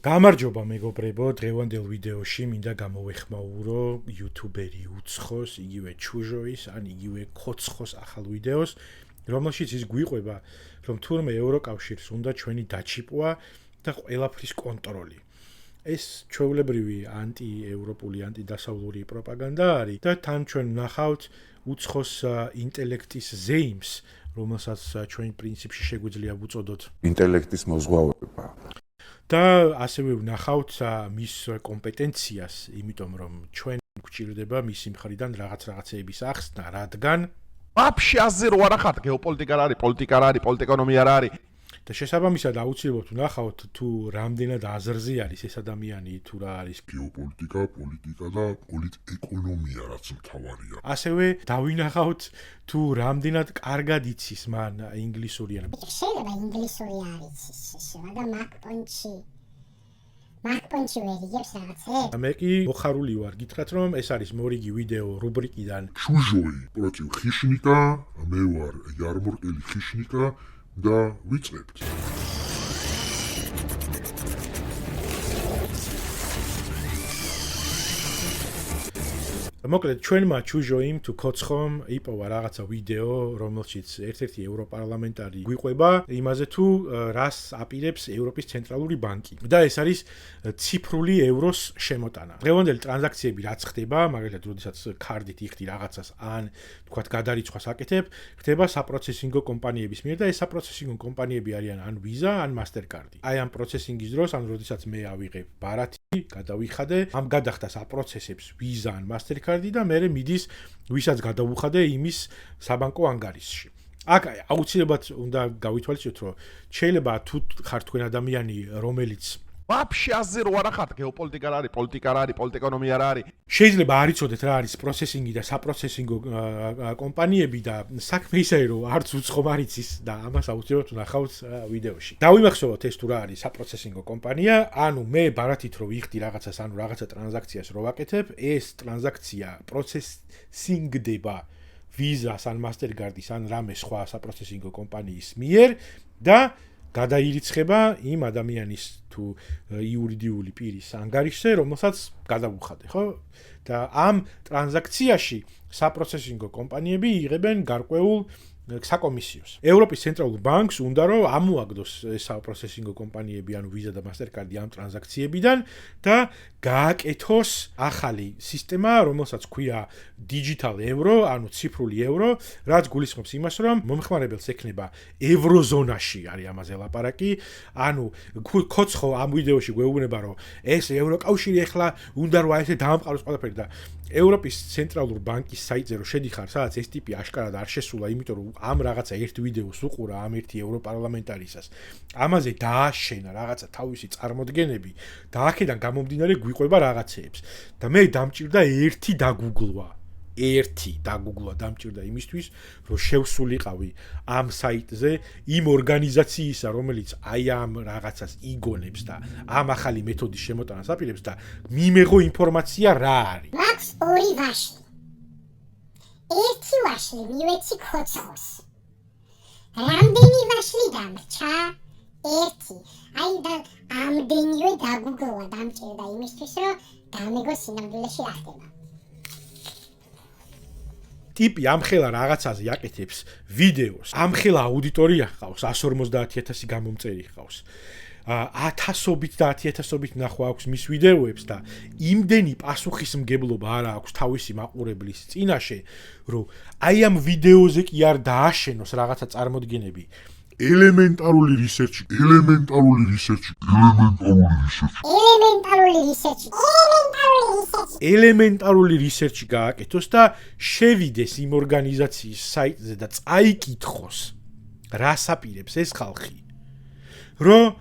გამარჯობა მეგობრებო, დღევანდელ ვიდეოში მინდა გამოვეხმაურო იუთუბერი უცხოს, იგივე ჩუჟოის, ან იგივე ქოცხოს ახალ ვიდეოს, რომელშიც ის გვიყვება, რომ თურმე ევროკავშირს უნდა ჩვენი დაჩიპვა და ყველაფრის კონტროლი. ეს ჩვეულებრივი ანტიევროპული, ანტიდასავლური პროპაგანდა არის და თან ჩვენ ვნახავთ უცხოს ინტელექტის ზეიმს, რომელსაც ჩვენ პრინციპში შეგვიძლია ვუწოდოთ ინტელექტის მოზღვავება. და ასევე ვნახავთ მის კომპეტენციას, იმიტომ რომ ჩვენ გვჭირდება მისი მხრიდან რაღაცეების ახსნა, რადგან вообще азер რო არ ახართ გეოპოლიტიკა რა არის, პოლიტიკა რა არის, პოლიტიკონომია რა არის. და შესაბამისად აუცილებლად ვნახავთ თუ რამდენად აზრზე არის ეს ადამიანი, თუ რა არის გეოპოლიტიკა, პოლიტიკა და პოლიტეკონომია რაც მთავარია. ასევე დავინახავთ თუ რამდენად კარგად იცის მან ინგლისური ენა. შეიძლება ინგლისური არ იცის, მაგრამ მაგ-პონჩი ვერ იგებს რაღაცე. მე კი მოხარული ვარ გითხრათ რომ ეს არის მორიგი ვიდეო რუბრიკიდან ჩუჟოი პროტივ ხიშნიკა, მე ვარ იარმორკელი ხიშნიკა და ვიწყებთ. მოკლედ ჩვენმა ჩუჟოიმ თუ ქოცხომ იპოვა რაღაცა ვიდეო, რომელშიც ერთ-ერთი ევროპარლამენტარი გვიყვება იმაზე თუ რას აპირებს ევროპის ცენტრალური ბანკი. და ეს არის ციფრული ევროს შემოტანა. დღევანდელი ტრანზაქციები რაც ხდება, მაგალითად, როდესაც ქარდით იხდი რაღაცას ან თქვათ გადარიცხვას აკეთებ, ხდება საპროცესინგო კომპანიების მიერ და ეს საპროცესინგო კომპანიები არიან ან Visa, ან Mastercard. აი ამ პროცესინგის დროს, ან როდესაც მე ავიღებ ბარათი, გადავიხადე, ამ გადახდას აპროცესებს Visa ან Mastercard და მე მიდის ვისაც გადავუხადე იმის საბანკო ანგარიშში. აქ აუცილებლად უნდა გავითვალისწინოთ, რომ შეიძლება თუ ხარ თქვენ ადამიანი, რომელიც вообще азер რო არ ახართ გეოპოლიტიკა რა არის, პოლიტიკა რა არის, პოლიტეკონომია რა არის. შეიძლება არ იცოდეთ რა არის პროცესინგი და საპროცესინგო კომპანიები და საქმე ისაა რომ არც უცხომ არ იცის და ამას აუცილებლად ვნახავთ ვიდეოში. დავიმახსოვროთ ეს თუ რა არის საპროცესინგო კომპანია, ანუ მე ბარათით რო ვიხდი რაღაცას, ანუ რაღაცა ტრანზაქციას რო ვაკეთებ, ეს ტრანზაქცია პროცესინგდება Visa-ს ან Mastercard-ის ან რამე სხვა საპროცესინგო კომპანიის მიერ და გადაირიცხება იმ ადამიანის თუ იურიდიული პირის ანგარიშზე, რომელსაც გადავუხადე, ხო? და ამ ტრანზაქციაში საპროცესინგო კომპანიები იღებენ გარკვეულ საკომისიოს. ევროპის ცენტრალურ ბანკს უნდა რომ ამოაგდოს ეს საპროცესინგო კომპანიები, ანუ Visa და Mastercard ამ ტრანზაქციებიდან და გააკეთოს ახალი სისტემა, რომელსაც ქვია digital euro, ანუ ციფრული ევრო, რაც გულისხმობს იმას, რომ მომხმარებელს ექნება ევროზონაში არის ამაზე ლაპარაკი, ანუ ქოცხო ამ ვიდეოში გვეუბნება, რომ ეს ევროკავშირი ახლა უნდა რომ ესე დაამყაროს ყველაფერი და ევროპის ცენტრალურ ბანკის საიტზე რო შედიხარ, სადაც ეს ტიპი აშკარად არ შესულა, იმიტომ რომ ამ რაღაცა ერთ ვიდეოს უყურა ამ ერთი ევროპარლამენტარისას. ამაზე დააშენა რაღაცა თავისი წარმოდგენები და აქედან გამომდინარე გვიყვება რაღაცეებს. და მე დამჭირდა ერთი დაგუგლა დამჭირდა იმისთვის, რომ შევსულიყავი ამ საიტზე იმ ორგანიზაციისა, რომელიც აი ამ რაღაცას იგონებს და ამ ახალი მეთოდის შემოტანას აპირებს და მიმეღო ინფორმაცია რა არის. მაქვს ორი ვაშლი. ერთი ვაშლი მივეცი ქოცხოს. რამდენი ვაშლი დამრჩა? ერთი. აი და ამდენივე დაგუგლა დამჭირდა იმისთვის, რომ გამეგო სინამდვილეში რა ხდება. ტიპი ამხელა რაღაცაზე აკეთებს ვიდეოს. ამხელა აუდიტორია ჰყავს 150,000 გამომწერი ჰყავს. 1000-ობით და 10,000-ობით ნახვა აქვს მის ვიდეოებს და იმდენი პასუხისმგებლობა არა აქვს თავისი მაყურებლის წინაშე, რომ აი ამ ვიდეოზე კი არ დააშენოს რაღაცა წარმოდგენები. ელემენტარული რისერჩი გააკეთოს და შევიდეს იმ ორგანიზაციის საიტზე და წაიკითხოს რას აპირებს ეს ხალხი. რომ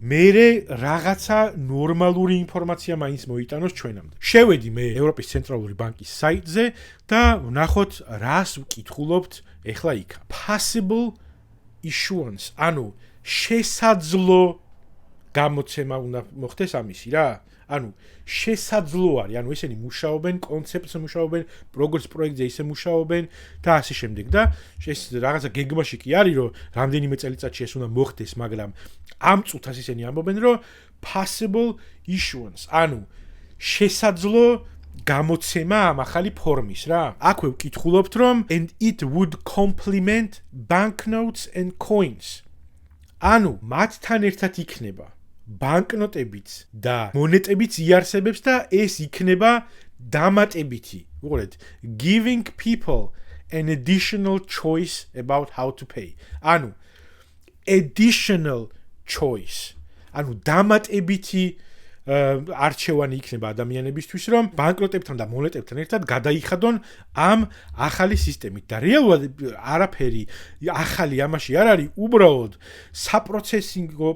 მერე რაღაცა ნორმალური ინფორმაცია მაინც მოიტანოს ჩვენამდე. შევედი მე ევროპის ცენტრალური ბანკის საიტზე და ვნახოთ რას ვკითხულობთ ეხლა იქ. Possible issuance, ანუ შესაძლო გამოცემა უნდა მოხდეს ამისი რა. ანუ შესაძლო არის, ანუ ესენი მუშაობენ, კონცეპტს მუშაობენ, როგორც პროექტზე ისე მუშაობენ და ასე შემდეგ და ეს რაღაცა გეგმაში კი არის, რომ რამდენიმე წელიწადში ეს უნდა მოხდეს, მაგრამ ამ წუთას ისინი ამბობენ, რომ possible issuance. ანუ შესაძლო გამოცემა ამ ახალი ფორმის რა. აქვე ვკითხულობთ რომ and it would complement banknotes and coins. ანუ მათთან ერთად იქნება ბანკნოტებიც და მონეტებიც იარსებებს და ეს იქნება დამატებითი. უყურეთ, giving people an additional choice about how to pay. ანუ additional choice. ანუ დამატებითი არჩევანი იქნება ადამიანებისთვის, რომ ბანკნოტებთან და მონეტებთან ერთად გადაიხადონ ამ ახალი სისტემით. და რეალურად არაფერი ახალი ამაში არ არის, უბრალოდ საპროცესინგო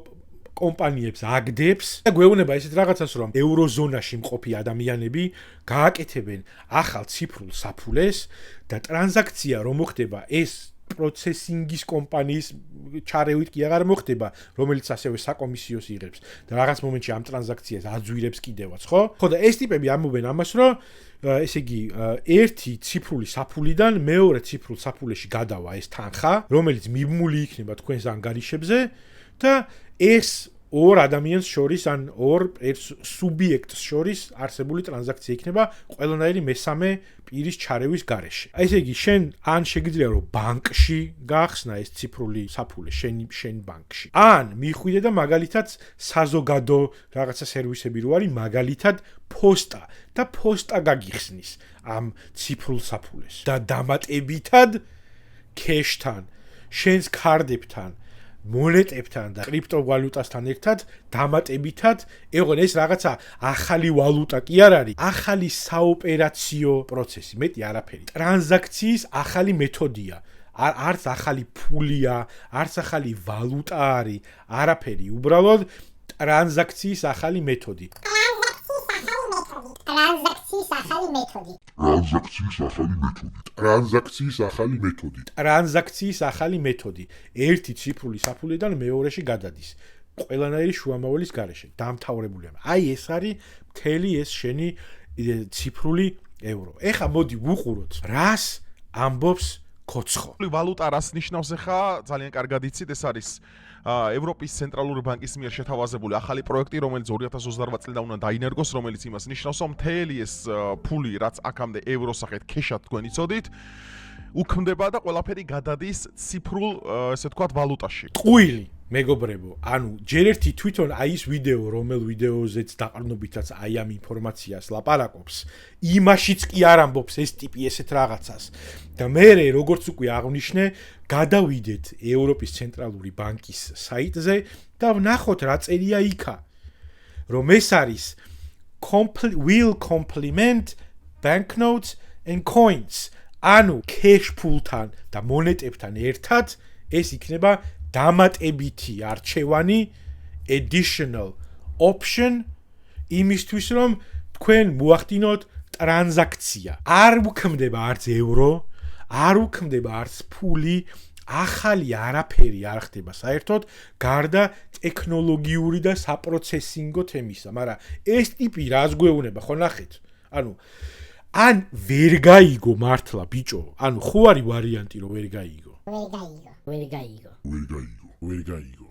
კომპანიებს აგდებს და გვეუბნება ესეთ რაღაცას, რომ ევროზონაში მყოფი ადამიანები გააკეთებენ ახალ ციფრულ საფულეს და ტრანზაქცია რომ მოხდება ეს პროცესინგის კომპანიის ჩარევით კი აღარ მოხდება, რომელიც ასევე საკომისიოს იღებს და რაღაც მომენტში ამ ტრანზაქციას აძვირებს კიდევაც, ხო? ხო და ეს ტიპები ამბობენ ამას, რომ ესე იგი ერთი ციფრული საფულიდან მეორე ციფრულ საფულეში გადავა ეს თანხა, რომელიც მიბმული იქნება თქვენს ანგარიშებზე და ეს ორ ადამიანს შორის ან ორ სუბიექტს შორის არსებული ტრანზაქცია იქნება ყველანაირი მესამე პირის ჩარევის გარეშე. ესე იგი, შენ ან შეგიძლია რომ ბანკში გაახსნა ეს ციფრული საფულე შენ ბანკში. ან მიხვიდე და მაგალითად საზოგადო რაღაცა სერვისები რო არის, მაგალითად პოსტა და პოსტა გაგიხსნის ამ ციფრულ საფულეს. და დამატებითად კეშთან, შენს კარდებთან მონეტებთან და კრიპტოვალუტასთან ერთად დამატებითად ეღონ ეს რაღაცა ახალი ვალუტა კი არ არის, ახალი საოპერაციო პროცესი, მეტი არაფერი. ტრანზაქციის ახალი მეთოდია. არც ახალი ფულია, არც ახალი ვალუტა არის, არაფერი, უბრალოდ ტრანზაქციის ახალი მეთოდი. ტრანზაქციის ახალი მეთოდი. ერთი ციფრული საფულიდან მეორეში გადადის. ყველანაირი შუამავლის გარეშე დამთავრებულია. აი ეს არის მთელი ეს შენი ციფრული ევრო. ეხა მოდი ვუყუროთ, რას ამბობს კოცხო. ვალუტა რას ნიშნავს ახლა? ძალიან კარგად იცით, ეს არის ევროპის ცენტრალური ბანკის მიერ შეთავაზებული ახალი პროექტი, რომელიც 2028 წლიდან უნდა დაინერგოს, რომელიც იმას ნიშნავს, რომ მთელი ეს ფული, რაც აქამდე ევროსახეთ ქეშად თქვენ იცოდით, უქმდება და ყველაფერი გადადის ციფრულ, ესე ვთქვათ, ვალუტაში. ყვილი მეგობრებო, ანუ ჯერ ერთი თვითონ აი ეს ვიდეო, რომელ ვიდეოზეც დაყრდნობითაც აი ამ ინფორმაციას ლაპარაკობს, იმაშიც კი არ ამბობს ეს ტიპი ესეთ რაღაცას. და მე როგორც უკვე აღნიშნე, გადავიდეთ ევროპის ცენტრალური ბანკის საიტზე და ვნახოთ რა წერია იქა. რომ ეს არის will complement banknotes and coins. ანუ cash ფულთან და მონეტებთან ერთად ეს იქნება დამატებითი არჩევანი, additional option იმისთვის რომ თქვენ მოახდინოთ ტრანზაქცია. არ უქმდება არც ევრო, არ უქმდება არც ფული, ახალი არაფერი არ ხდება საერთოდ, გარდა ტექნოლოგიური და საპროცესინგო თემისა, მაგრამ ეს ტიპი რას გვეუბნება, ხო ნახეთ? ანუ ან ვერ გაიგო მართლა ბიჭო, ანუ ხო არის ვარიანტი რომ ვერ გაიგო. ვერ გაიგო.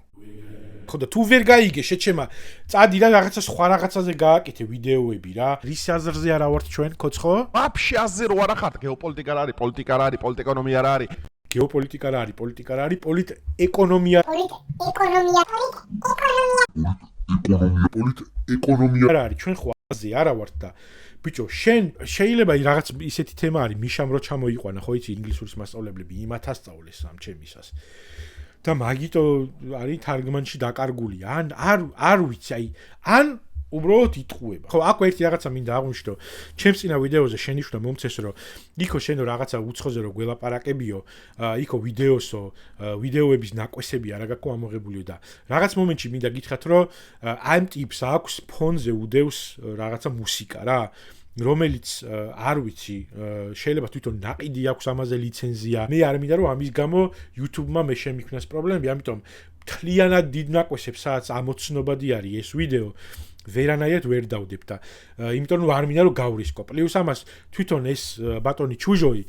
ხო და თუ ვერ გაიგე, შეჩემა, წადი და რაღაცა სხვა რაღაცაზე გააკეთე ვიდეოები რა. რის აზრზე არა ვართ ჩვენ, კოცხო? ვაფშე აზრზე რო არ ახართ, გეოპოლიტიკა რა არის, პოლიტიკა რა არის, პოლიტეკონომია რა არის. გეოპოლიტიკა რა არის, პოლიტიკა რა არის, ეკონომია რა არის, ჩვენ ხო აზე არა ვართ და ბიჭო, შენ შეიძლება რაღაც ისეთი თემა არის, მიშამ რო ჩამოიყვანა, ხო იცი, ინგლისურის მასწავლებლები იმათ ასწავლეს ამ ჩემისას. და მაგიტო არის თარგმანში დაკარგული. არ ვიცი, აი, ან უბრალოდ იტყუება. ხო, აქ ერთი რაღაცა მინდა აღვნიშნო. ჩემს წინა ვიდეოზე შენიშვნა მომცეს, რომ იქო შენო რაღაცა უცხოზე რო გველაპარაკებიო, იქო ვიდეოების ნაკვესები არა გაქვს ამოღებულიო და რაღაც მომენტში მინდა გითხრათ, რომ ამ ტიპს აქვს ფონზე უდევს რაღაცა მუსიკა რა. რომელიც არ ვიცი, შეიძლება თვითონ ნაყიდი აქვს ამაზე ლიცენზია. მე არ მინდა რომ ამის გამო YouTube-მა მე შემიქმნას პრობლემები, ამიტომ თლიანად დიდ ნაკვესებს სადაც ამოცნობადი არის ეს ვიდეო ვერანაირად ვერ დავდებ და იმიტომ რომ არ მინდა რომ გავრისკო. პლუს ამას თვითონ ეს ბატონი ჩუჟოი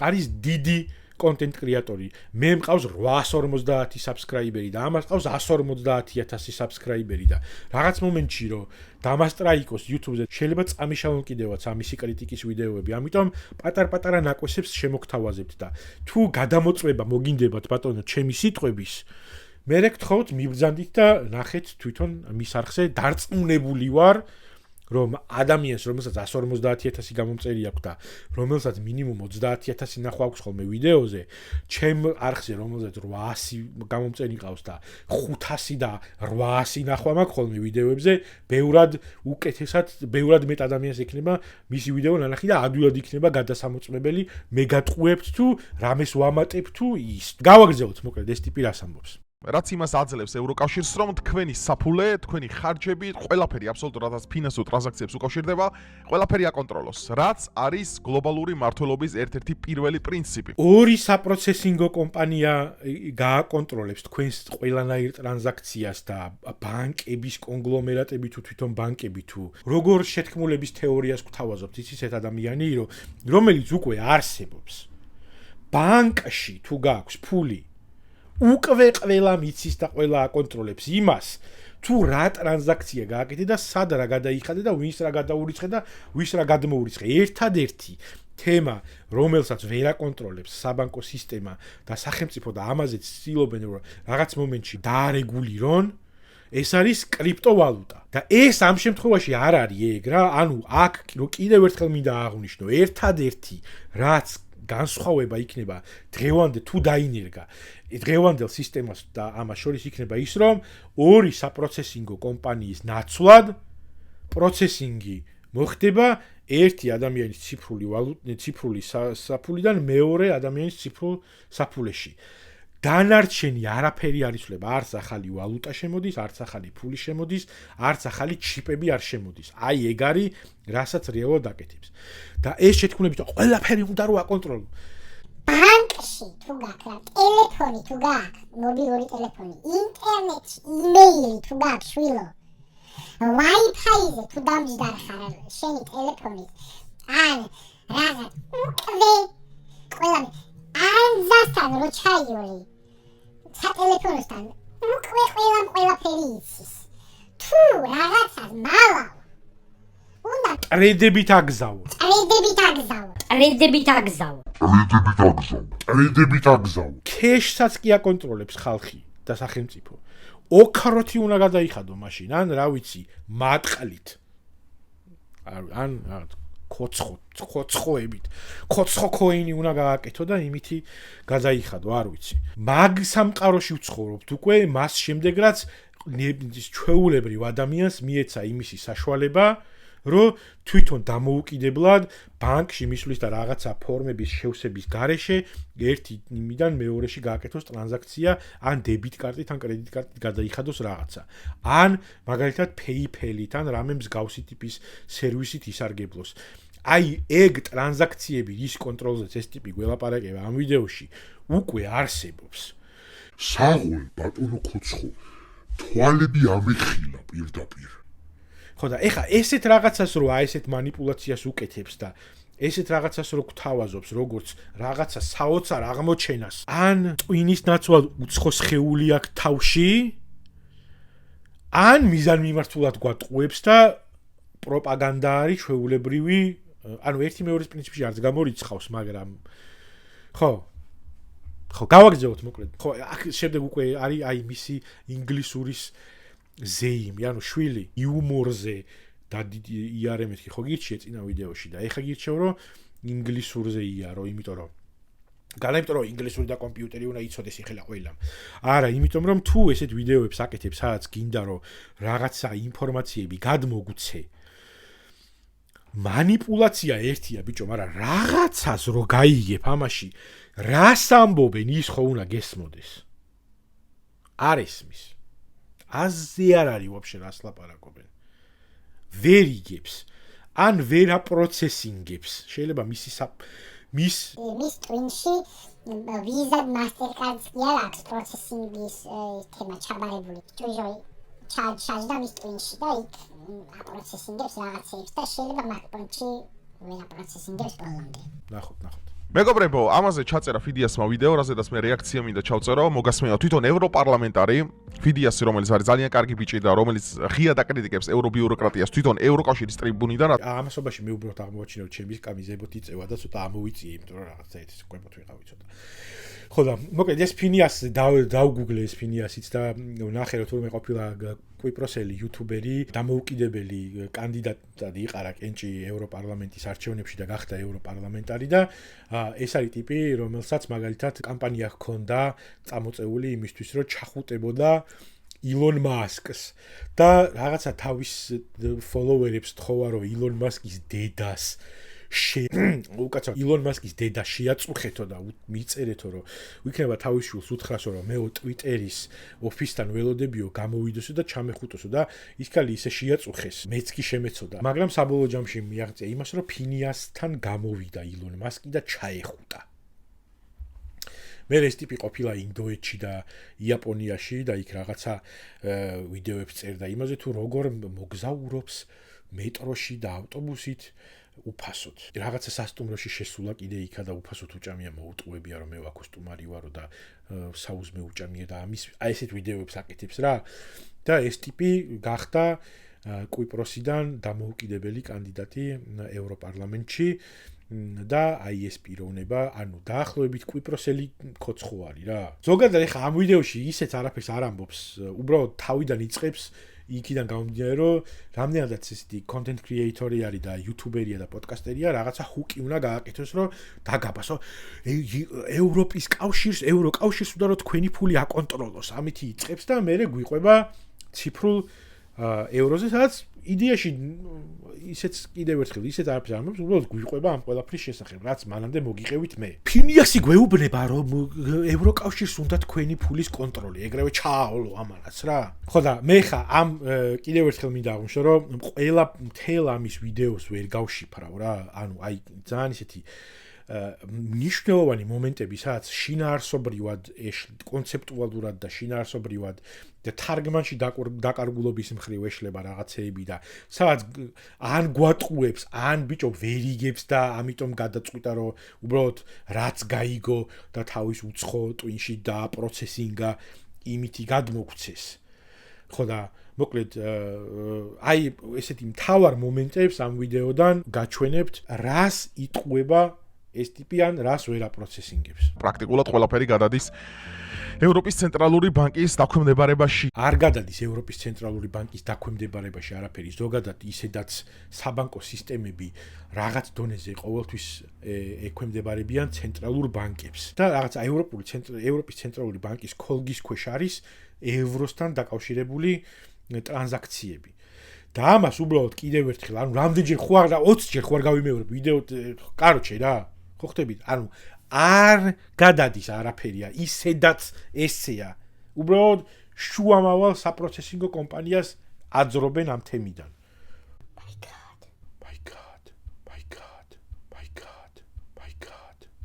არის დიდი კონტენტ კრეატორი. მე მყავს 850 subscriber-ი და ამას ყავს 150,000 subscriber-ი და რაღაც მომენტში რომ დამასტრაიკოს YouTube-ზე შეიძლება წამიშალონ კიდევაც ამისი კრიტიკის ვიდეოები. ამიტომ პატარ-პატარა ნაკვესებს შემოგთავაზებთ და თუ გადამოწმება მოგინდებათ ბატონო ჩემი სიტყვების მე გთხოვთ მიბრძანდით და ნახეთ თვითონ მის არხზე დარწმუნებული ვარ რომ ადამიანს რომელსაც 150,000 გამომწერი აქვს და რომელსაც მინიმუმ 30,000 ნახვა აქვს ხოლმე ვიდეოზე ჩემ არხზე რომელსაც 800 გამომწერი ყავს და 500 და 800 ნახვა მაქვს ხოლმე ვიდეოებზე ბევრად უკეთესად ბევრად მეტ ადამიანს ექნება მისი ვიდეო ნანახი და ადვილად იქნება გადასამოწმებელი მე გატყუებთ თუ რამეს ვამატებ თუ ის გავაგრძელოთ მოკლედ ეს ტიპი რას ამბობს რაც იმას აძლევს ევროკავშირს, რომ თქვენი საფულე, თქვენი ხარჯები, ყველაფერი აბსოლუტურად რაც ფინანსურ ტრანზაქციებს უკავშირდება, ყველაფერი აკონტროლოს, რაც არის გლობალური მართლობის ერთ-ერთი პირველი პრინციპი. ორი საპროცესინგო კომპანია გააკონტროლებს თქვენს ყველანაირ ტრანზაქციას და ბანკების კონგლომერატები თუ თვითონ ბანკები თუ როგორ შეთქმულების თეორიას გვთავაზობთ ის ერთ ადამიანი, რომელიც უკვე არსებობს. ბანკში თუ გააქვს ფული უკვე ყველა მიცის და ყველა აკონტროლებს იმას თუ რა ტრანზაქცია გააკეთე და სად რა გადაიხადე და ვინს რა გადაურიცხე და ვის რა გადმოურიცხე ერთადერთი თემა რომელსაც ვერ აკონტროლებს საბანკო სისტემა და სახელმწიფო და ამაზეც ცდილობენ რომ რაღაც მომენტში დაარეგულირონ ეს არის კრიპტოვალუტა და ეს ამ შემთხვევაში არ არის ეგ რა ანუ აქ კიდევ ერთხელ მინდა აღვნიშნო ერთადერთი რაც განსხვავება იქნება დღევანდელ თუ დაინერგა დღევანდელ სისტემას და ამას შორის იქნება ის რომ ორი საპროცესინგო კომპანიის ნაცვლად პროცესინგი მოხდება ერთი ადამიანის ციფრული საფულიდან მეორე ადამიანის ციფრულ საფულეში დანარჩენი არაფერი არ იცვლება არც ახალი ვალუტა შემოდის არც ახალი ფული შემოდის არც ახალი ჩიპები არ შემოდის აი ეგ არის რასაც რეალურად აკეთებს და ეს შეთქმულებით ყველაფერი უნდა რომ აკონტროლო ბანკში თუ გაქვს ტელეფონი თუ გაქვს მობილური ტელეფონი ინტერნეტში იმეილი თუ გაქვს შვილო Wi-Fi-ზე თუ დამჯდარ ხარ შენი ტელეფონით ან რაღაც უკვე ყველა ანზასთან რო ჩაიოლი სატელეფონოსთან უკვე ყველაფერი იცის თუ რაღაცას მალა უნდა ტრედებით აგზავნო ქეშსაც კი აკონტროლებს ხალხი და სახელმწიფო ოქროთი უნდა გადაიხადო მაშინ ან რა ვიცი მატყლით ან ხოცხოებით ხოცხო კოინი უნდა გააკეთო და იმითი გადაიხადო არ ვიცი მაგ სამყაროში ვცხოვრობთ უკვე მას შემდეგ რაც ჩვეულებრივ ადამიანს მიეცა იმისი საშუალება რომ თვითონ დამოუკიდებლად ბანკში მისვლის და რაღაცა ფორმების შევსების გარეშე ერთი იმიდან მეორეში გააკეთოს ტრანზაქცია ან დებიტ კარტით ან კრედიტ კარტით გადაიხადოს რაღაცა ან მაგალითად PayPal-ით ან რამე მსგავსი ტიპის სერვისით ისარგებლოს აი ეგ ტრანზაქციები რის კონტროლზეც ეს ტიპი გველაპარაკება ამ ვიდეოში უკვე არსებობს საღვე ბატონო ხოცხო თვალები ამეხილა პირდაპირ ხო და ეხა ესეთ რაღაცას რო აი ესეთ манипуляციას უკეთებს და ესეთ რაღაცას რო გვთავაზობს როგორც რაღაცა საოცარ აღმოჩენას ან ტვინის ნაცვლად უცხო სხეული აქვს თავში ან მიზანმიმართულად გვატყუებს და პროპაგანდა არის ჩვეულებრივი ანუ ერთი მეორის პრინციპში არც გამორიცხავს მაგრამ ხო გავაგრძელოთ მოკლედ ხო აქ შემდეგ უკვე არის აი მისი ინგლისურის ზეიმი, ანუ შვილი იუმორზე და იარემეთქი ხო გირჩიე წინა ვიდეოში და ეხა გირჩევ რომ ინგლისურზე იარო, იმიტომ რომ ინგლისური და კომპიუტერი უნდა იცოდეს ეხლა ყველამ. არა, იმიტომ რომ თუ ესეთ ვიდეოებს აკეთებს, სადაც გინდა რომ რაღაცა ინფორმაციები გადმოგუცე. манипуляция ერთია ბიჭო, მაგრამ რაღაცას რო გაიგებ ამაში, რას ამბობენ ის ხო უნდა გესმოდეს. არ ესმის. აზე არ არის ვაფშე რას ლაპარაკობენ. ვერ იგებს, ან ვერ აპროცესინგებს. შეიძლება მის ტვინში ვიზა მასტერკარდს კი არ აქვს პროცესინგის თემა ჩაბარებული. ჯოჯოი ჩაჯდა მის ტვინში და იქ აპროცესინგებს რაღაცებს და შეიძლება მაგ პონჩი ვერ აპროცესინგებს ბოლომდე. ნახოთ. მეგობრებო, ამაზე ჩაწერა ფიდიასმა ვიდეო, რაზედაც მე რეაქცია მინდა ჩავწერო, მოგასმენა თვითონ ევროპარლამენტარი ფიდიასი, რომელიც არის ძალიან კარგი ბიჭი და რომელიც ღიად აკრიტიკებს ევრობიუროკრატიას თვითონ ევროკავშირის ტრიბუნიდან. ამასობაში მე უბრალოდ აღმოაჩინე ჩემი კამიზებოთ იწევა და ცოტა ამოვიწიე, იმიტომ რომ რაღაცა ეს კვებოთ ვიყავი ცოტა. ხო და მოკლედ ეს ფინიას დაუგუგლე ეს ფინიასიც და ნახე რომ თურმე ყოფილა კვიპროსელი იუთუბერი, დამოუკიდებელი კანდიდატი იყარა კენჭი ევროპარლამენტის არჩევნებში და გახდა ევროპარლამენტარი და ეს არის ტიპი, რომელსაც მაგალითად კამპანია ჰქონდა წამოწეული იმისთვის, რომ ჩახუტებოდა ილონ მასკს და რაღაცა თავის ფოლოვერებს თხოვა, რომ ილონ მასკის დედას უკაცრავ ილონ მასკის დედა შეაწუხეთო და მიწერეთო რომ ვიქნება თავის შვილს უთხრასო რომ მეო ტვიტერის ოფისთან ველოდებიო გამოვიდოსო და ჩამეხუტოსო და ის ქალი ისე შეაწუხეს მეც კი შემეცოდა მაგრამ საბოლოო ჯამში მიაღწია იმას რომ ფინიასთან გამოვიდა ილონ მასკი და ჩაეხუტა მე ეს ტიპი ყოფილა ინდოეთში და იაპონიაში და იქ რაღაცა ვიდეოებს წერდა იმაზე თუ როგორ მოგზაურობს მეტროში და ავტობუსით უფასოდ. რაღაცა სასტუმროში შესულა კიდე იქა და უფასოდ უჭამია მოუტყუებია რომ მე ვაკოსტუმარი ვარო და საუზმე უჭამია და ამის აი ესეთ ვიდეოებს აკეთებს რა. და ეს ტიპი გახდა კვიპროსიდან დამოუკიდებელი კანდიდატი ევროპარლამენტში და აი ეს პიროვნება, ანუ დაახლოებით კვიპროსელი კოცხო არის რა. ზოგადად ეხა ამ ვიდეოში ისეც არაფერს არ ამბობს, უბრალოდ თავიდან იწყებს იქიდან გამომდინარე რომ რამდენადაც ესეთი content creator-ი არის და YouTuber-ია და პოდკასტერია, რაღაცა ჰუკი უნდა გააკეთოს, რომ დაგაბასო ევროპის კავშირს, ევროკავშირს უნდა რომ თქვენი ფული აკონტროლოს. ამით იწყებს და მერე გვიყვება ციფრულ ევროზე, სადაც იდეაში ისეც კიდევ ერთხელ ისეთ არაფერს არ ამბობს, უბრალოდ გვიყვება ამ ყველაფრის შესახებ, რაც მანამდე მოგიყევით მე. ფინიასი გვეუბნება, რომ ევროკავშირს უნდა თქვენი ფულის კონტროლი, ეგრევე ჩააოლო ამანაც რა. ხო და მე ხა ამ კიდევ ერთხელ მინდა აღვნიშნო, რომ ყველა მთელ ამის ვიდეოს ვერ გავშიფრავ რა. ანუ აი ძალიან ისეთი მნიშვნელოვანი მომენტები, სადაც შინაარსობრივად კონცეპტუალურად და შინაარსობრივად და თარგმანში დაკარგულობის მხრივ ეშლება რაღაცეები და სადაც ან გვატყუებს, ან ბიჭო ვერიგებს და ამიტომ გადაწყვიტა რომ უბრალოდ რაც გაიგო და თავის უცხო ტვინში და პროცესინგა იმითი გადმოგვცეს. ხო და მოკლედ აი ესეთი მთავარ მომენტებს ამ ვიდეოდან გაჩვენებთ, რას იტყუება ეს ტიპი ან რას ვერ აპროცესინგებს. პრაქტიკულად ყველაფერი გადადის ევროპის ცენტრალური ბანკის დაქვემდებარებაში. არ გადადის ევროპის ცენტრალური ბანკის დაქვემდებარებაში არაფერი, ზოგადად ისედაც საბანკო სისტემები რაღაც დონეზე ყოველთვის ექვემდებარებიან ცენტრალურ ბანკებს. და რაღაცა ევროპის ცენტრალური ბანკის ქოლგის ქვეშ არის ევროსთან დაკავშირებული ტრანზაქციები. და ამას უბრალოდ კიდევ ერთხელ, ანუ რამდენჯერ ხო არა 20 ჯერ ხო არ გავიმეორებ ვიდეო, კაროჩე რა. ხო ხტებით? ანუ არ გადადის არაფერია, ისედაც ესეა. უბრალოდ შუამავალ საპროცესინგო კომპანიას აძრობენ ამ თემიდან.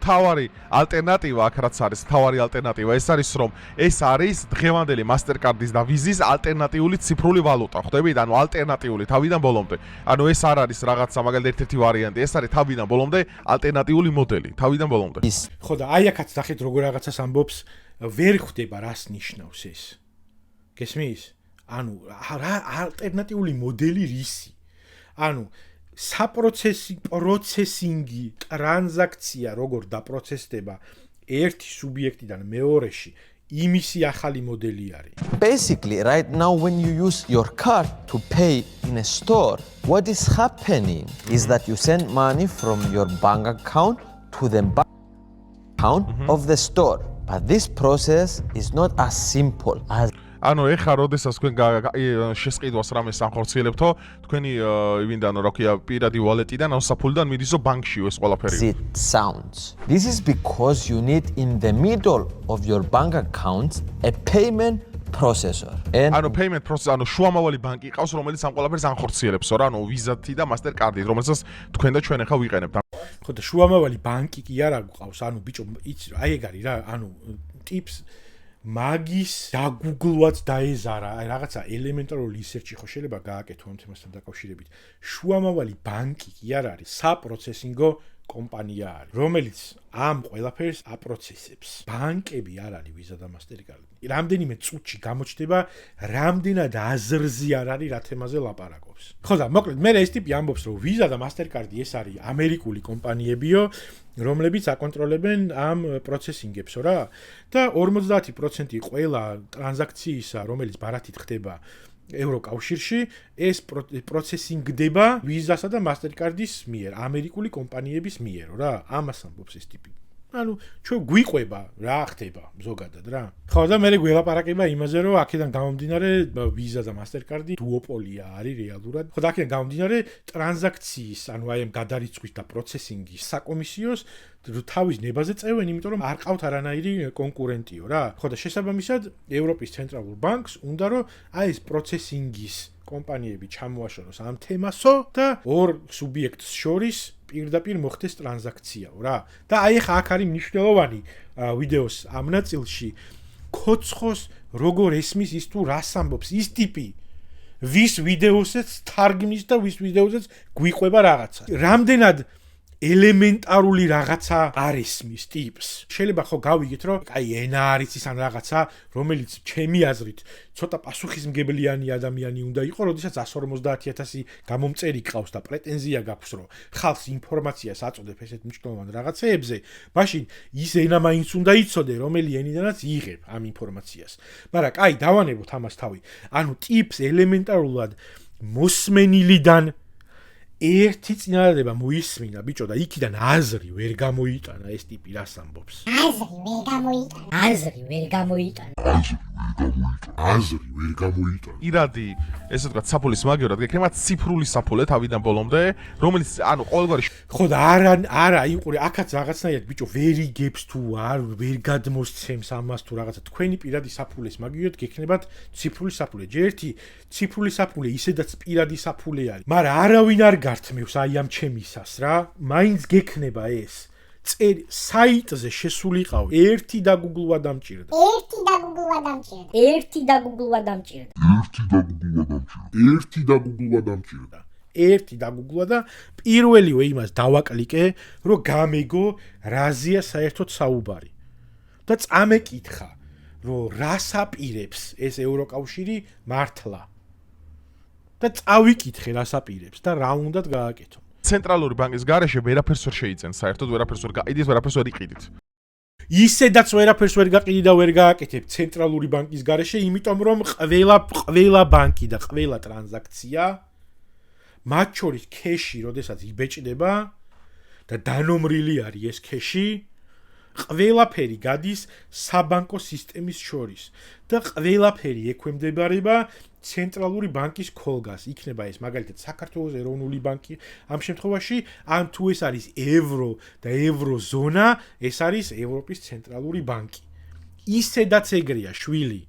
თავარი ალტერნატივა აქ რაც არის, თავარი ალტერნატივა ეს არის რომ ეს არის დღევანდელი Mastercard-ის და Visa-ის ალტერნატიული ციფრული ვალუტა, ხვდებით? ანუ ალტერნატიული თავიდან ბოლომდე. ანუ ეს არ არის რაღაცა მაგალითად ერთ-ერთი ვარიანტი, ეს არის თავიდან ბოლომდე ალტერნატიული მოდელი, თავიდან ბოლომდე. ხო და აი აქაც ნახეთ როგორ რაღაცას ამბობს, ვერ ხვდება რას ნიშნავს ეს. გესმის? ანუ რა ალტერნატიული მოდელი რისი? ანუ პროცესინგი, ტრანზაქცია როგორ დაპროცესდება ერთი სუბიექტიდან მეორეში, იმისი ახალი მოდელი არის. Basically, right now when you use your card to pay in a store, what is happening is that you send money from your bank account to the bank account of the store. But this process is not as simple as ანუ ეხა როდესაც თქვენ შესყიდვას რამეს სამხორციელებთო, თქვენი ვინდანო რა ქვია პირადი wallet-იდან ან საფულიდან მიდისო ბანკშიო ეს ყველაფერი. it sounds. This is because you need in the middle of your bank account a payment processor. ანუ payment processor, ანუ შუამავალი ბანკი ყავს, რომელიც ამ ყველაფერს ანხორციელებსო რა, ანუ Visa-ი და Mastercard-ი, რომელსაც თქვენ და ჩვენ ახლა ვიყენებთ. ხო და შუამავალი ბანკი კი არა გვყავს, ანუ ბიჭო, იცი აი ეგ არის რა, ანუ ტიპს მაგის დაგუგლვაც დაეზარა, აი რაღაცა ელემენტარული რისერჩი ხო შეიძლება გააკეთო ამ თემასთან დაკავშირებით. შუამავალი ბანკი კი არ არის საპროცესინგო კომპანია არის, რომელიც ამ ყველაფერს აპროცესებს. ბანკები არ არის Visa და Mastercard. რამდენიმე წუთში გამოჩნდება, რამდენად აზრზე არ არის რა თემაზე ლაპარაკობს. ხო და მოკლედ მე ეს ტიპი ამბობს, რომ Visa და Mastercard ეს არის ამერიკული კომპანიებიო, რომლებიც აკონტროლებენ ამ პროცესინგებსო რა და 50% ყველა ტრანზაქციისა, რომელიც ბარათით ხდება ევროკავშირში, ეს პროცესინგდება Visa-სა და Mastercard-ის მიერ, ამერიკული კომპანიების მიერო რა. ამას ამბობს ეს ტიპი. ანუ ჩვენ გვიყვება რა ხდება ზოგადად რა. ხო და მე გველაპარაკება იმაზე, რომ აქედან გამომდინარე Visa და Mastercard-ი დუოპოლია არის რეალურად. ხო და აქედან გამომდინარე ტრანზაქციის, ანუ აი ამ გადარიცხვის და პროცესინგის საკომისიოს თავის ნებაზე წევენ, იმიტომ რომ არ ყავთ არანაირი კონკურენტიო რა. ხო და შესაბამისად ევროპის ცენტრალურ ბანკს უნდა რომ აი ეს პროცესინგის კომპანიები ჩამოაშოროს ამ თემასო და ორ სუბიექტს შორის პირდაპირ მოხდეს ტრანზაქციაო რა. და აი ხა აქ არის მნიშვნელოვანი ვიდეოს ამ ნაწილში კოცხოს როგორ ესმის ის თუ რას ამბობს ის ტიპი ვის ვიდეოსაც თარგმნის და ვის ვიდეოსაც გვიყვება რაღაცა. რამდენად ელემენტარული რაღაცა არ ისმის ტიპს. შეიძლება ხო გავიგეთ, რომ აი ენა არის ის ან რაღაცა, რომელიც ჩემი აზრით ცოტა პასუხისმგებლიანი ადამიანი უნდა იყოს, როდესაც 150,000 გამომწერი ყავს და პრეტენზია გაქვს, რომ ხალხს ინფორმაციას აწოდებ ესეთ მნიშვნელოვან რაღაცეებზე, მაშინ ის ენა მაინც უნდა იცოდე, რომელი ენიდანაც იღებ ამ ინფორმაციას. მაგრამ კაი, დავანებოთ ამას თავი. ანუ ტიპს ელემენტარულად მოსმენილიდან ერთი წინადადება მოისმინა ბიჭო და იქიდან აზრი ვერ გამოიტანა ეს ტიპი რას ამბობს. აზრი ვერ გამოიტანა. აზრი ვერ გამოიტანა. ირადი, ესე ვთქვათ, საფულის მაგივრად გეკნება ციფრული საფულე თავიდან ბოლომდე, რომელიც ანუ ყოველგვარი ხო და არა იყური აქაც რაღაცნაირად ბიჭო ვერ იგებს თუ არ ვერ გადმოსცემს ამას თუ რაღაცა თქვენი პირადი საფულეს მაგივრად გეკნებათ ციფრული საფულე. ჯერ ერთი ციფრული საფულე ისედაც პირადი საფულე არის, მაგრამ არავინ არ გართმევს აი ამ ჩემისას რა. მაინც გეკნება ეს. საიტზე შესულიყავ ერთი დაგუგლვა დამჭირდა. ერთი დაგუგლვა და პირველივე იმას დავაკლიკე, რომ გამეგო რაზეა საერთოდ საუბარი. და წამეკითხა, რომ რას აპირებს ეს ევროკავშირი მართლა. და წავიკითხე რას აპირებს და რა უნდათ გააკეთო. ცენტრალური ბანკის გარეშე ვერაფერს ვერ შეიწენ, საერთოდ ვერაფერს ვერ გაყიდით, ვერაფერს ვერ იყიდით. ისედაც ვერაფერს ვერ გაყიდი და ვერ გააკეთებ ცენტრალური ბანკის გარეშე, იმიტომ რომ ყველა ბანკი და ყველა ტრანზაქცია მათ შორის ქეში, როდესაც იბეჭდება და დანომრილი არის ეს ქეში, ყველაფერი გადის საბანკო სისტემის შორის და ყველაფერი ექვემდებარება ცენტრალური ბანკის ქოლგას. იქნება ეს მაგალითად საქართველოს ეროვნული ბანკი ამ შემთხვევაში, ან თუ ეს არის ევრო და ევროზონა, ეს არის ევროპის ცენტრალური ბანკი. ისედაც ეგრეა შვილი.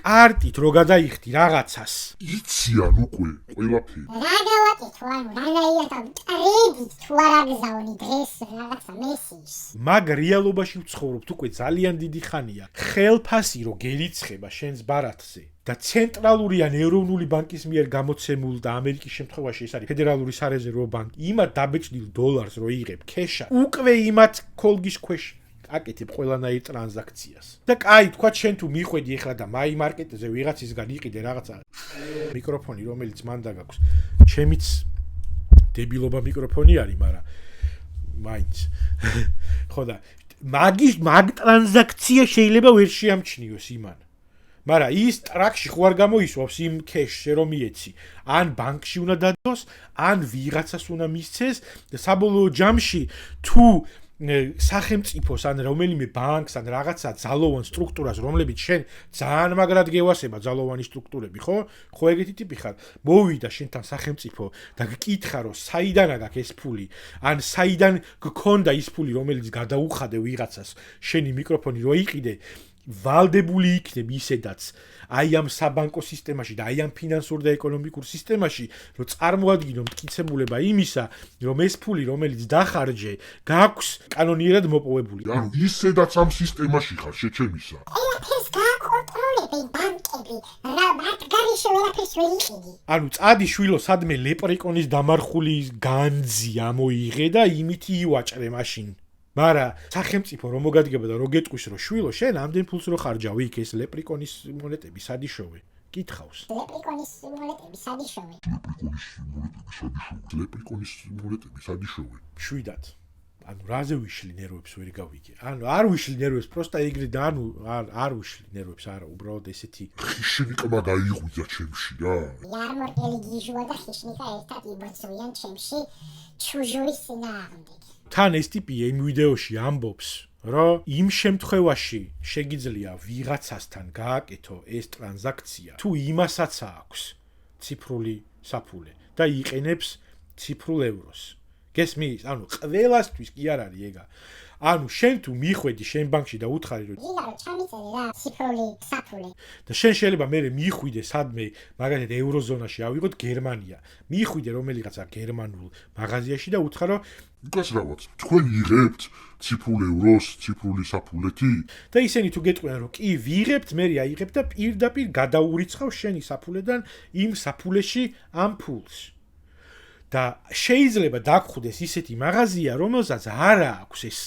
კარტით რო გადაიხდი რაღაცას. იციან უკვე ყველაფერი. რა გავაკეთო, ანუ რანაირად ტრედით თუ არ აგზავნი დღეს რაღაცა მესიჯს. მაგ რეალობაში ვცხოვრობთ უკვე ძალიან დიდი ხანია. ხელფასი რო გერიცხება შენს ბარათზე და ცენტრალური ან ეროვნული ბანკის მიერ გამოცემულ და ამერიკის შემთხვევაში ეს არის ფედერალური სარეზერვო ბანკი, იმათ დაბეჭდილ დოლარს რო იღებ ქეშად, უკვე იმათ ქოლგის ქვეშ აკეთებ ყველანაირ ტრანზაქციას. და კაი, თქვა შენ თუ მიხვედი ეხლა და მაი მარკეტზე ვიღაცისგან იყიდე რაღაცა მიკროფონი, რომელიც მან დაგაქვს. ჩემიც დებილობა მიკროფონი არის, მაგრამ მაინც. ხო და მაგ ტრანზაქცია შეიძლება ვერ შეამჩნიოს იმან. მაგრამ ის ტრაქში ხო არ გამოისვავს იმ ქეშზე რომ მიეცი. ან ბანკში უნდა დადოს, ან ვიღაცას უნდა მისცეს და საბოლოო ჯამში თუ სახელმწიფოს ან რომელიმე ბანკს ან რაღაცა ძალოვან სტრუქტურას, რომლებიც შენ ძალიან მაგრად გევასება ძალოვანი სტრუქტურები, ხო? ხო ეგეთი ტიპი ხარ. მოვიდა შენთან სახელმწიფო და გკითხა, რომ საიდანაა გაქვს ეს ფული, ან საიდან გქონდა ის ფული, რომელიც გადაუხადე ვიღაცას, შენი მიკროფონი რო იყიდე, ვალდებული იქნებ ისედაც აი ამ საბანკო სისტემაში და აი ამ ფინანსურ და ეკონომიკურ სისტემაში, რომ წარმოადგინო მტკიცებულება იმისა, რომ ეს ფული, რომელიც დახარჯე, გაქვს კანონიერად მოპოვებული. ანუ ისედაც ამ სისტემაში ხარ შეჩემისა. ეს გაკონტროლებ ეს ბანკები რა მათ გარშე ვერაფერს ვერ იყიდი. ანუ წადი შვილო სადმე ლეპრიკონის დამარხული განძი ამოიღე და იმითი ივაჭრე მაშინ. მარა სახელმწიფო რომ მოგადგება და რო გეტყვის რომ შვილო შენ ამდენ ფულს რო ხარჯავი იქ ეს ლეპრიკონის მონეტები სადიშოვე. კითხავს. ლეპრიკონის მონეტები სადიშოვე. ლეპრიკონის მონეტები სადიშოვე. შვიდად. ანუ რაზე ვიშლი ნერვებს ვერ გავიგე. ანუ არ ვიშლი ნერვებს, პროსტა იგრი და ანუ არ ვიშლი ნერვებს, არა, უბრალოდ ესეთი ხიშნიკმა გაიღვიძა ჩემში რა. იარმორკელი გიჟუა და ხიშნიკა ერთად იბრძვიან ჩემში ჩუჟურის წინააღმდეგ. თან ეს ტიპი იმ ვიდეოში ამბობს, რომ იმ შემთხვევაში შეგიძლია ვიღაცასთან გააკეთო ეს ტრანზაქცია, თუ იმასაც აქვს ციფრული საფულე და იყენებს ციფრულ ევროს. გესმის? ანუ ყველასთვის კი არ არის ეგა. ანუ შენ თუ მიხვედი შენ ბანკში და უთხარი რომ გინდა რომ ჩამიწერე რა ციფრული საფულე. და შენ შეიძლება მე მიხვიდე სადმე მაგალითად ევროზონაში ავიღოთ გერმანია. მიხვიდე რომელიღაცა გერმანულ მაღაზიაში და უთხრა რომ უკას რაღაც თქვენ იღებთ ციფრულ ევროს ციფრული საფულეთი? და ისინი თუ გეტყვიან რომ კი ვიღებთ, მე აიღებ და პირდაპირ გადაურიცხავ შენი საფულედან იმ საფულეში ამ ფულს. და შეიძლება დაგხვდეს ისეთი მაღაზია, რომელსაც არ აქვს ეს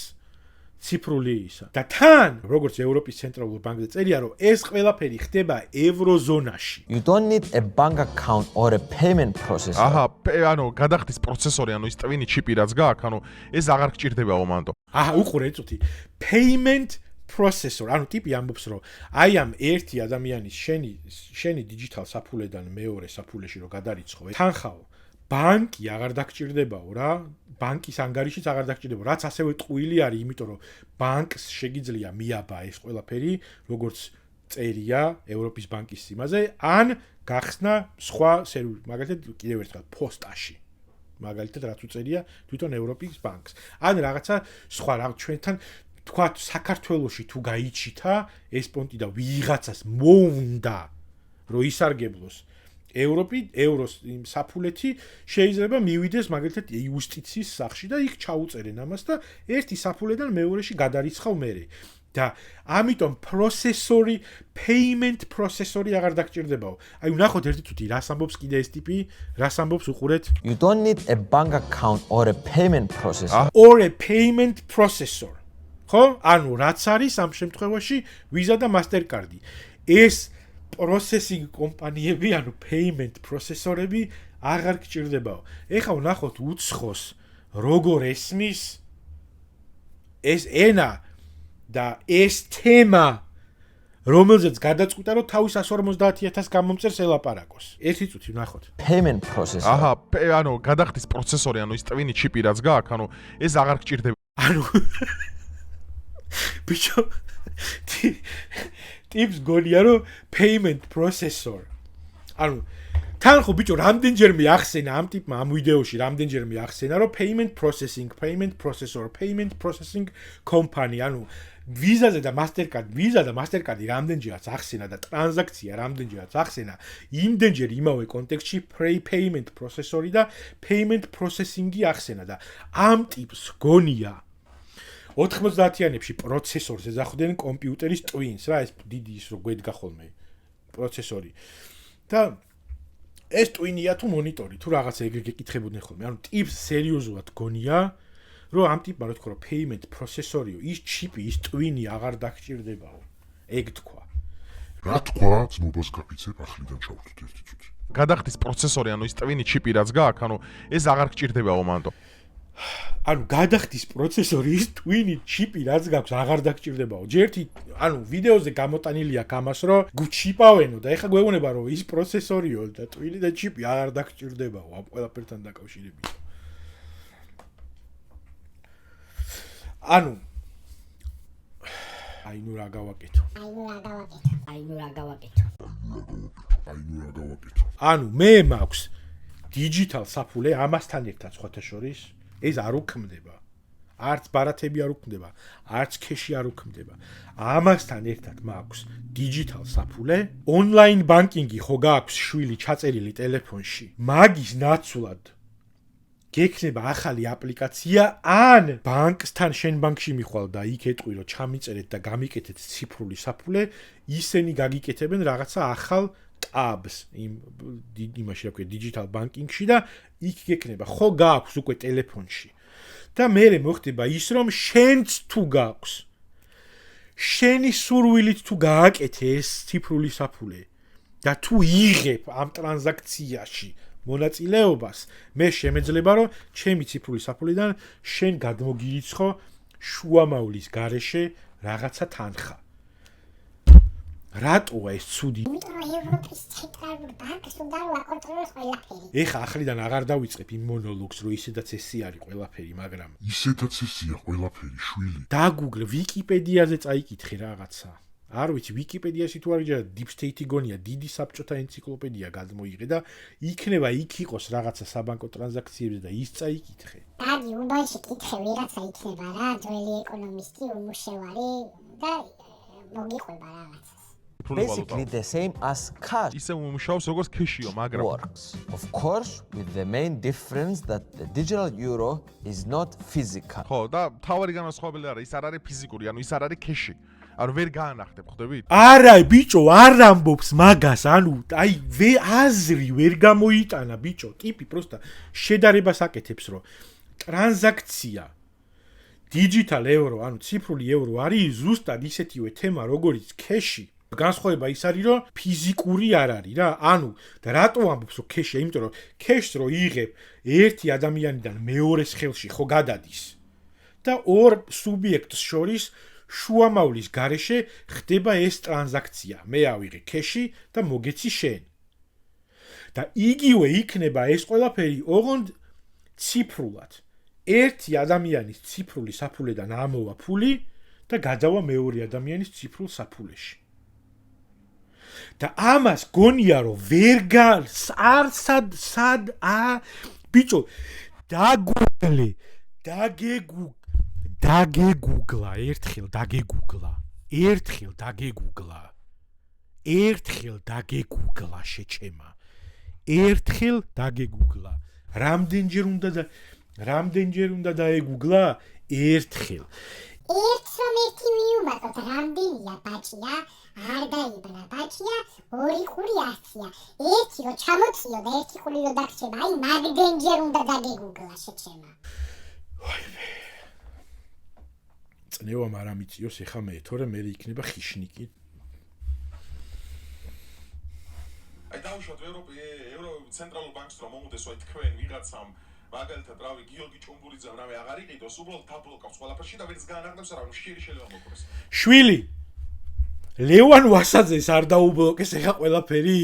ციფრული ისა. და თან, როგორც ევროპის ცენტრალურ ბანკზე წერია, რომ ეს ყველაფერი ხდება ევროზონაში. You don't need a bank account or a payment processor. აჰა, ანუ გადახდის პროცესორი, ანუ ის ტვინი ჩიპი რაც გააქვს, ანუ ეს აღარ გჭირდება მომანტო. აჰა, უყურე წუთი. Payment processor, ანუ ტიპი ამბობს, რომ აი ამ ერთი ადამიანის შენი digital საფულედან მეორე საფულეში რო გადარიცხო, თანხაო ბანკი აღარ დაგჭირდებაო რა, ბანკის ანგარიშიც აღარ დაგჭირდება, რაც ასევე ტყუილი არის, იმიტომ რომ ბანკს შეგიძლია მიაბა ეს ყველაფერი, როგორც წერია ევროპის ბანკის სიმაზე, ან გახსნა სხვა სერვერი, მაგალითად კიდევ ერთხელ პოსტაში. მაგალითად რაც უწერია თვითონ ევროპის ბანკს. ან რაღაცა სხვა რა ჩვენთან თქვა საქართველოში თუ გაიჩითა ეს პონტი და ვიღაცას მოუნდა რომ ისარგებლოს ევროს საფულეთი შეიძლება მივიდეს მაგალითად იუსტიციის სახში და იქ ჩაუწერენ ამას და ერთი საფულედან მეორეში გადარიცხავ მერე. და ამიტომ პროცესორი, payment processor-ი აღარ დაგჭირდებაო. აი ვნახოთ ერთი წუთი, რას ამბობს კიდე ეს ტიპი, რას ამბობს უყურეთ. You don't need a bank account or a payment processor. Or a payment processor. ხო? ანუ რაც არის ამ შემთხვევაში Visa და Mastercard-ი. ეს processing კომპანიები, ანუ payment processor-ები აღარ გჭირდებაო. ეხლა ვნახოთ უცხოს როგორ ესმის ეს ენა და ეს თემა, რომელზეც გადაწყვიტა, რომ თავის 150,000 გამომწერს ელაპარაკოს. ერთი წუთი ვნახოთ. Payment processor. აჰა, ანუ გადახდის პროცესორი, ანუ ის ტვინი ჩიპი რაც გააქვს, ანუ ეს აღარ გჭირდება. ანუ ბიჭო ტიპს გონია რომ payment processor. ანუ თან ხო ბიჭო რამდენჯერმე ახსენა ამ ტიპმა ამ ვიდეოში რამდენჯერმე ახსენა რომ payment processing company, ანუ Visa და Mastercard რამდენჯერაც ახსენა და ტრანზაქცია რამდენჯერაც ახსენა, იმდენჯერ იმავე კონტექსტში payment processor-ი და payment processing-ი ახსენა და ამ ტიპს გონია 90-იანებში პროცესორს ეძახდნენ კომპიუტერის ტვინს რა, ეს დიდი ის რო გვედგა ხოლმე პროცესორი. და ეს ტვინია თუ მონიტორი, თუ რაღაცა ეგრე გეკითხებოდნენ ხოლმე. ანუ ტიპს სერიოზულად გონია, რომ ამ ტიპმა რო თქვა რომ payment processor-იო, ის ჩიპი, ის ტვინი აღარ დაგჭირდებაო. ეგ თქვა. რა თქვა, ძმობას გაფიცებახლიდან ჩავთვით ერთი წუთი. გადახდის პროცესორი, ანუ ის ტვინი ჩიპი რაც გააქვს, ანუ ეს აღარ გჭირდება მომანტო. ანუ გადახდის პროცესორი ის ტვინი ჩიპი რაც გაქვს აღარ დაგჭირდებაო. ჯერთი ანუ ვიდეოზე გამოტანილი აქვს ამას რომ გუჩიპავენო და ეხლა გვეუბნება რომ ის პროცესორიო და ტვინი და ჩიპი აღარ დაგჭირდებაო ამ ყველაფერთან დაკავშირებით. ანუ აი ნუ რა გავაკეთო. ანუ მე მაქვს digital საფულე ამასთან ერთად სხვათა შორის ეს არ უქმდება. არც ბარათები არ უქმდება, არც ქეში არ უქმდება. ამასთან ერთად მაქვს digital საფულე, online banking-ი ხო გააქვს შვილი ჩაწერილი ტელეფონში. მაგის ნაცვლად გექნება ახალი აპლიკაცია ან ბანკსთან შენ ბანკში მიხვალ და იქ ეტყვი რომ ჩამიწერეთ და გამიკეთეთ ციფრული საფულე, ისინი გაგიკეთებენ რაღაცა ახალ tabs იმაში რა ქვია digital banking-ში და იქ გექნება ხო გააქვს უკვე ტელეფონში. და მერე მოხდება ის რომ შენც თუ გაქვს შენი სურვილით თუ გააკეთე ეს ციფრული საფულე და თუ იღებ ამ ტრანზაქციაში მონაწილეობას, მე შემეძლება რომ ჩემი ციფრული საფულიდან შენ გადმოგირიცხო შუამავლის გარეშე რაღაცა თანხა. რატოა ეს ცუდი? იმიტომ რომ ევროპის ცენტრალური ბანკს უნდა აკონტროლოს ყველაფერი. ეხა ახლიდან აღარ დავიწყებ იმ მონოლოგს, რომ ისედაც ესე არის ყველაფერი, მაგრამ ისედაც ესია ყველაფერი, შვილი. დაგუგლ ვიკიპედიაზე წაიკითხე რაღაცა. არ ვიცი, ვიკიპედიაში თუ არის deep state გონია, დიდი საბჭოთა ენციკლოპედია გადმოიღე და იქნება იქ იყოს რაღაცა საბანკო ტრანზაქციებზე და ის წაიკითხე. დაგი უბანში კითხე ვიღაცა იქნება რა, ძველი ეკონომისტი, უმუშევარი და მოგიყვება რაღაცას. Basically the same as cash ისე უმუშაობს როგორც ქეშიო, მაგრამ works. Of course, with the main difference that the digital euro is not physical. ხო, და თავარი განსხვავებული არა, ის არ არის ფიზიკური, ანუ ის არ არის ქეში. ანუ ვერ გაანახტებ, ხვდებით? არა, ბიჭო, არ ამბობს მაგას, ანუ აი აზრი ვერ გამოიტანა, ბიჭო, ტიპი პროსტა შედარებას აკეთებს, რომ ტრანზაქცია digital euro, ანუ ციფრული ევრო არის ზუსტად ისეთივე თემა, როგორც ქეში. განსხვავება ის არის, რომ ფიზიკური არ არის რა. ანუ და რატო ამბობს, რომ ქეშია? იმიტომ რომ ქეშს რო იღებ ერთი ადამიანიდან მეორეს ხელში ხო გადადის. და ორ სუბიექტს შორის შუამავლის გარეშე ხდება ეს ტრანზაქცია. მე ავიღე ქეში და მოგეცი შენ. და იგივე იქნება ეს ყველაფერი ოღონდ ციფრულად. ერთი ადამიანის ციფრული საფულედან ამოვა ფული და გადავა მეორე ადამიანის ციფრულ საფულეში. და ამას გონია რომ ვერ გარს არ სად ბიჭო დაგუგლე დაგეგუგლა ერთხელ დაგეგუგლა შეჩემა ერთხელ დაგეგუგლა რამდენჯერ უნდა დაეგუგლა ერთხელ ერთს რომ ერთი მიუმატოთ, რამდენია ბაჭია, არ დაიბნა ბაჭია, ორი ხული 100-ია. ერთი რო ჩამოციო და ერთი ხული რო დაგჭება, აი მაგდენჯერ უნდა დაგეგუგლა შეჩემა. წნევა არ ამიწიოს ეხა მე, თორე მე იქნება ხიშნიკი. აი დავუშვათ ევროპის ცენტრალურ ბანკს რომ მომუდეს აი თქვენ ვიღაცამ მაგალითად რავი გიორგი ჭუმბურიძემ რავი აღარ იყიდოს, უბრალოდ დაბლოკავს ყველაფერში და ვერც გაანაღდებს რა, შირი შეიძლება მოკროს. შვილი ლევან ვასაძეს არ დაუბლოკეს ეხა ყველაფერი?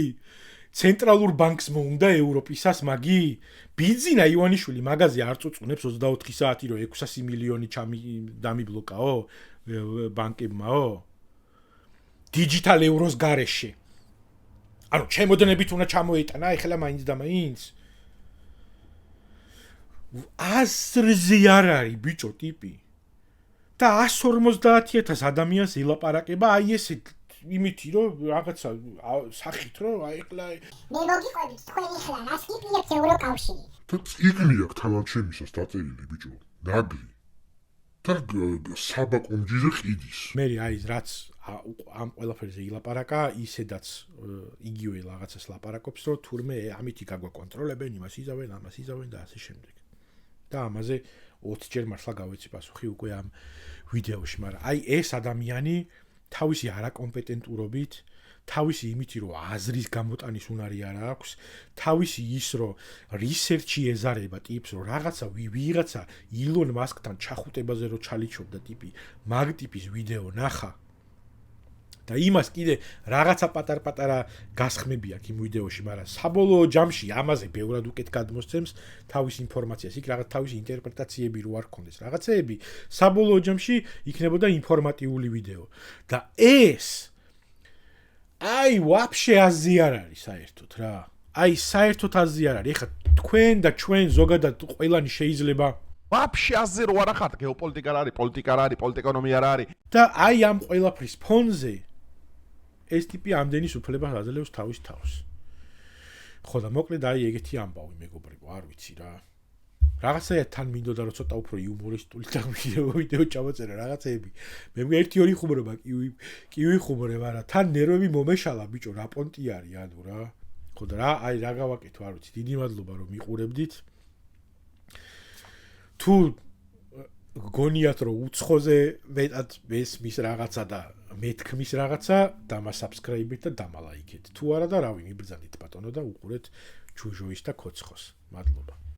ცენტრალურ ბანკს მოუნდა ევროპისას მაგი? ბიძინა ივანიშვილი მაგაზე არ წუწუნებს 24 საათი რომ 600 მილიონი დამიბლოკაო ბანკებმაო? დიჯიტალ ევროს გარეშე. ანუ ჩემოდნებით უნდა ჩამოეტანა ეხლა მაინც და მაინც? აზრზე არ არის ბიჭო ტიპი. და 150,000 ადამიანს ელაპარაკება აი ესე იმითი რომ რაღაცა სახით რომ აი ეხლა მე მოგიყვებით თქვენ ეხლა რას გიპირებთ ევროკავშირი? და წიგნი აქვს თალანჩემისას დაწერილი ბიჭო, ნაგლი. და საბაკონჯიზე ყიდის. მე აი რაც ამ ყველაფერზე ილაპარაკა, ისედაც იგივე რაღაცას ლაპარაკობს, რომ თურმე ამითი გაგვაკონტროლებენ, იმას იზავენ, ამას იზავენ და ასე შემდეგ. და ამაზე 20 ჯერ მართლა გავეცი პასუხი უკვე ამ ვიდეოში, მაგრამ აი ეს ადამიანი თავისი არაკომპეტენტურობით, თავისი იმით რომ აზრის გამოტანის უნარი არ აქვს, თავისი ის რომ რისერჩი ეზარება ტიპს რომ ვიღაცა ილონ მასკთან ჩახუტებაზე რომ ჩალიჩობდა ტიპი, მაგ ტიპის ვიდეო ნახა. და იმას კიდე რაღაცა პატარ-პატარა გასხმები აქვს იმ ვიდეოში, მაგრამ საბოლოო ჯამში ამაზე ბევრად უკეთ გადმოსცემს თავის ინფორმაციას. იქ რაღაც თავისი ინტერპრეტაციები რო არ ქონდეს რაღაცეები, საბოლოო ჯამში იქნებოდა ინფორმატიული ვიდეო. და ეს აი ვაფშე აზი არ არის საერთოდ რა. აი საერთოდ აზი არ არის. ეხლა თქვენ და ჩვენ ზოგადად ყველანი შეიძლება ვაფშე აზზე რო არ ახართ, გეოპოლიტიკა არ არის, პოლიტიკა არ არის, პოლიტიკონომია არ არის. და აი ამ ყველაფრის ფონზე ეს ტიპი ამდენის უფლებას აძლევს თავის თავს. ხო და მოკლედ აი ეგეთი ამბავი მეგობრებო, არ ვიცი რა. რაღაცაა თან მინდოდა რომ ცოტა უფრო იუმორისტული და ვიდეო ჩავაწერე რაღაცეები. მე მგონი 1-2 ხუმრობა კი ვიხუმრე, მაგრამ თან ნერვები მომეშალა ბიჭო, რა პონტი არის, ანუ რა. ხო და რა, აი რა გავაკეთო, არ ვიცი, დიდი მადლობა რომ მიყურებდით. თუ გონიათ რომ უცხოზე მეტად მესმის რაღაცა და მეთქმის რაღაცა, დამასაბსკრაიბეთ და დამალაიქეთ. თუ არა და რავი, მიბრძანდით ბატონო და უყურეთ ჩუჟოის და ქოცხოს. მადლობა.